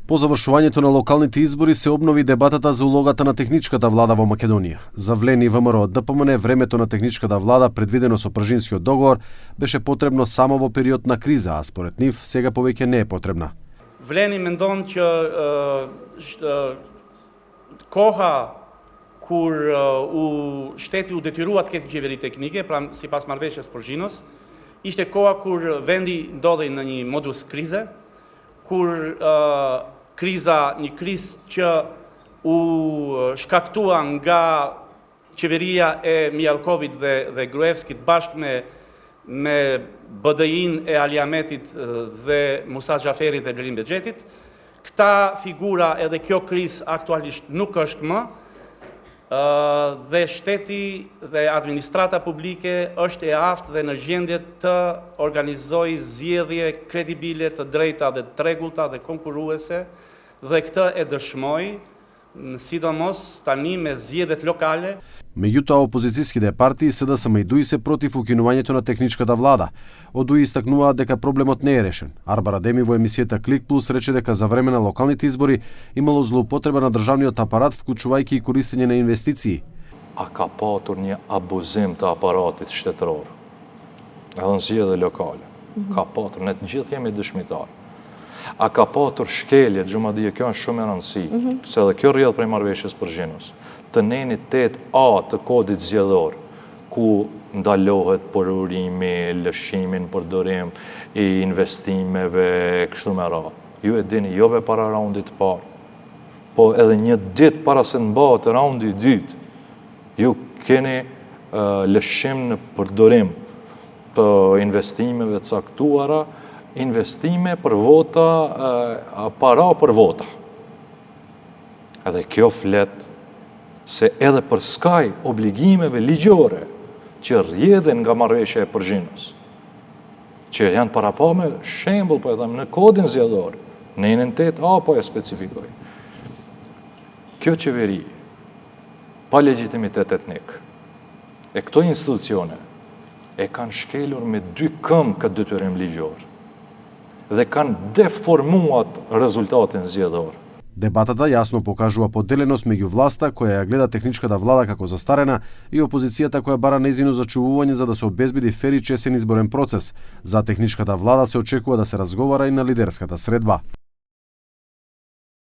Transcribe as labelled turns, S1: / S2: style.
S1: По завршувањето на локалните избори се обнови дебатата за улогата на техничката влада во Македонија. За Влени и ВМРО од ДПМН времето на техничката влада предвидено со Пржинскиот договор беше потребно само во период на криза, а според нив сега повеќе не е потребна.
S2: Влени мендон që koha kur shteti u detyruat të ketë qeveri teknike, pra sipas marrëveshjes Pržinos, ishte koha kur vendi ndodhej në një modus krize, kur një krizë që u shkaktua nga qeveria e Mjalkovit dhe Gruevskit bashkë me BDI-n e Aliametit dhe Musa Xhaferit dhe Blerim Bexhetit. Këta figura edhe kjo krizë aktualisht nuk është më, dhe shteti dhe administrata publike është e aftë dhe në gjendje të organizojë zgjedhje kredibile, të drejta dhe të rregullta dhe konkurruese, dhe këtë e dëshmoj, sidomos tani me zgjedhjet lokale.
S1: Меѓутоа, опозицијските партии СДСМ и ДУИ се против укинувањето на техничката влада. Од ДУИ истакнуваат дека проблемот не е решен. Арбар Адеми во емисијата Клик Плюс рече дека за време на локалните избори имало злоупотреба на државниот апарат, вклучувајќи и користење на инвестиции.
S3: A ka patur një abuzim të aparatit shtetëror, edhe në zgjedhje lokale. Ka patur, ne të gjithë jemi dëshmitar. A ka patur shkelje, Xhumadije, kjo është shumë e rëndësishme, se edhe kjo rrjedh prej marrëveshjes Pržinos, të nenit 8A të kodit zgjedhor, ku ndalohet përurimi, lëshimin, përdorim i investimeve, kështu me radhë. Ju e dini, jo be para raundit të parë, po edhe një ditë para se mbahet raundi i dytë, ju keni lëshim në përdorim të investimeve të caktuara, investime për vota, para për vota. Edhe kjo flet se edhe për skaj obligimeve ligjore që rrjedhen nga marrëveshja e Pržinos, që janë parapa me shembull, po e them, në kodin zgjedhor, në 8A po e specifikoj. Kjo qeveri, pa legjitimitet etnik, e këto institucione e kanë shkelur me 2 këmbë këtë detyrim ligjor dhe kanë deformuat rezultatin zgjedhor.
S1: Дебатата јасно покажува поделеност меѓу власта која ја гледа техничката влада како застарена и опозицијата која бара нејзино зачувување за да се обезбеди фер и честен изборен процес. За техничката влада се очекува да се разговара и на лидерската средба.